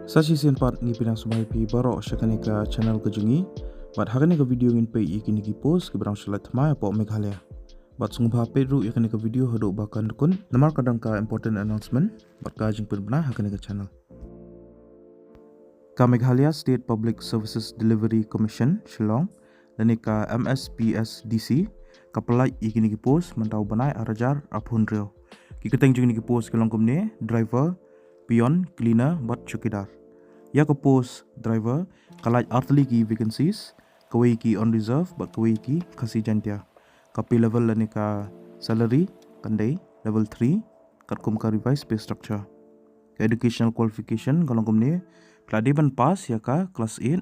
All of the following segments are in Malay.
Sashi part ngi pinang sumai pi baro syakani ka channel ke jungi bat hakani ka video ngin pe ikini ki post ke berang shalat thmai po Meghalaya bat sungba pe ru yakani ka video hado bakan kun namar kadang ka important announcement bat ka jing pun bana hakani ka channel ka Meghalaya State Public Services Delivery Commission Shillong dan ka MSPSDC ka pelai ikini ki post mentau banai arajar apun reo ki keteng jing ni ki post ke longkum ne driver pion cleaner bat chukidar ya ke post driver kalaj artli ki vacancies kawai ki on reserve bat kawai ki khasi jantia kapi level lani ka salary kandai level 3 katkum ka revise pay structure ka educational qualification kalongkum ne kladiban pass ya ka class 8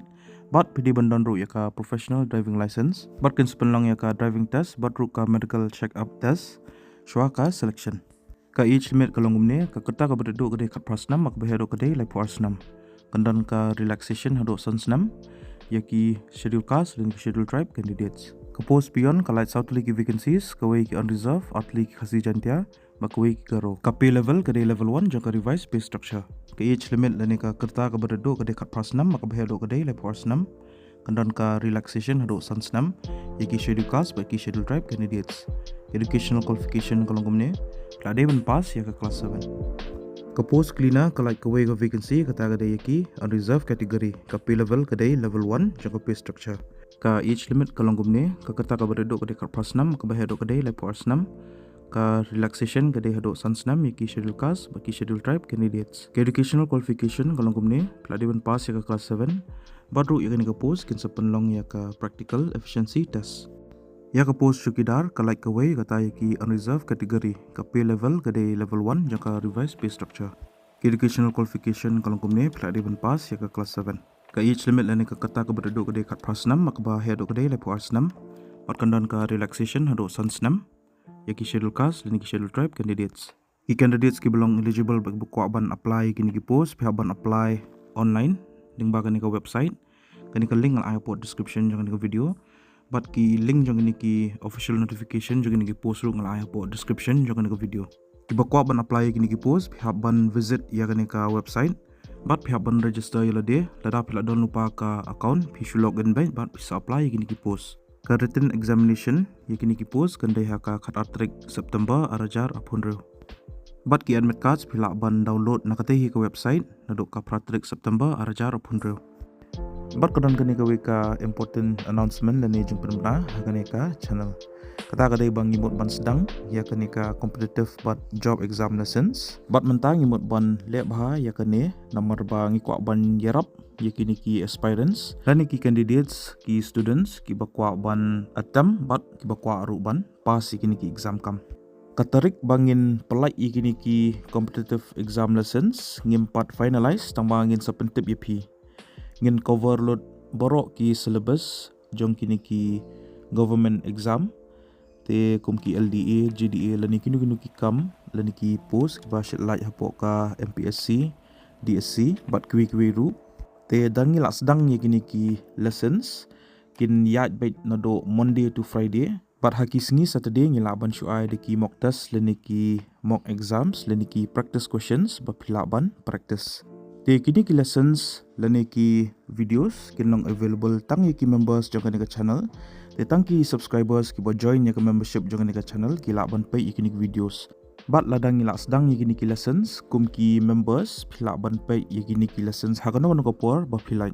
bat pidi bandan ru ya ka professional driving license bat kin spenlang ya ka driving test bat ru ka medical check up test shwa ka selection ka age limit kalongum ne ka kata ka berdu gede kat prasnam mak behero gede lai puasnam kandan ka relaxation hado sansnam yaki schedule caste dan schedule tribe candidates ka post pion ka light south ki vacancies ka wei ki unreserved atli ki khasi jantia mak wei ki garo ka pay level gede level 1 jaka revise pay structure ka age limit lani ka kerta ka berdu gede kat prasnam mak behero gede lai puasnam kandan ka relaxation hado sansnam yaki schedule caste baki schedule tribe candidates educational qualification kalongum ne Kladiban pass ya ke kelas 7. Ke post cleaner ke like kawai ke vacancy kata gede yaki unreserved category ke pay level gede level 1 jangka pay structure. Ke age limit ke longgum ni ke kata ke berduduk gede kat plus 6 ke bahaya duk gede level 6 ke relaxation gede haduk sans 6 yaki schedule caste baki schedule tribe candidates. Ke educational qualification ke longgum ni kladiban pass ya ke kelas 7 baru ya ke post kin sepenlong ya ke practical efficiency test. Ya ke post chukidar ke like kawai kata yaki unreserved category ke pay level gede level 1 jangka revise pay structure. Ke educational qualification kalau kumne peladiban pass ya ke kelas 7. Ke age limit lani ke kata ke berduduk gede kat pas 6 mak bahaya duk gede level 6. Matkandan ke relaxation hado sans 6 yaki schedule caste dan yaki schedule tribe candidates. Ki candidates ki belong eligible bagi buku aban apply kini ki post pihak aban apply online ding bagan ni ke website kini ke link al airport description jangan ni ke video. But ki link jangan ni ki official notification jangan ni ki post ru ngalai po description jangan ni ki video. Ki bakwa ban apply ki ni ki post pihak ban visit ya kan ni ka website. But pihak ban register ya lade lada pihak don lupa ka account pi login baik but bisa apply ki ni ki post. Ka written examination ya ki ni ki post kan dai ka khat atrik September arajar apun reu. But ki admit cards pihak ban download nakatei ka website naduk ka pratrik September arajar apun reu. Bat kadan kani ka important announcement dan ejeng pernah kani ka channel. Kata kadai bang imut ban sedang ya kani ka competitive but job exam lessons. Bat mentang imut ban lek bah ya kani nomor bang ikwa ban yarap ya kini ki aspirants dan ki candidates ki students ki bakwa ban attempt bat ki bakwa aru ban pas kini ki exam kam. Katarik bangin pelai kini ki competitive exam lessons ngimpat finalize tambangin sepentip YP. Ngin cover load borok ki syllabus jong kini ki government exam te kum ki LDA JDA lani kinu ki kam lani ki post ki basyat like hapo ka MPSC DSC bat kwi ru te dangi lak sedang ye kini ki lessons kin yat bait nado Monday to Friday bat haki sengi Saturday ngila ban syuai de ki mock test lani ki mock exams lani ki practice questions ba ban practice. Te kini ki lessons lani ki videos kinong available tang ki members jangan ni ka channel te tang ki subscribers ki bo join ya ka membership jangan ni ka channel ki laban pay kini ki videos bat ladang ilak sedang kini ki lessons kum ki members phila ban pay kini ki lessons hagano no ko por ba phila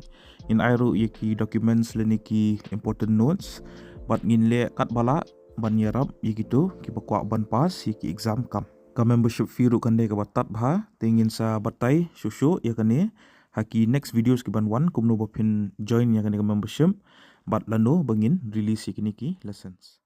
in airu ki documents lani ki important notes bat ngin le kat bala ban yarap gitu ki bakwa ban pas ki exam kam. Ka membership fee ru kandai ka batat bha tingin sa batai shushu ya kane haki next videos ki ban wan kumno bapin join ya kane ka membership bat lano bangin release kini ki lessons.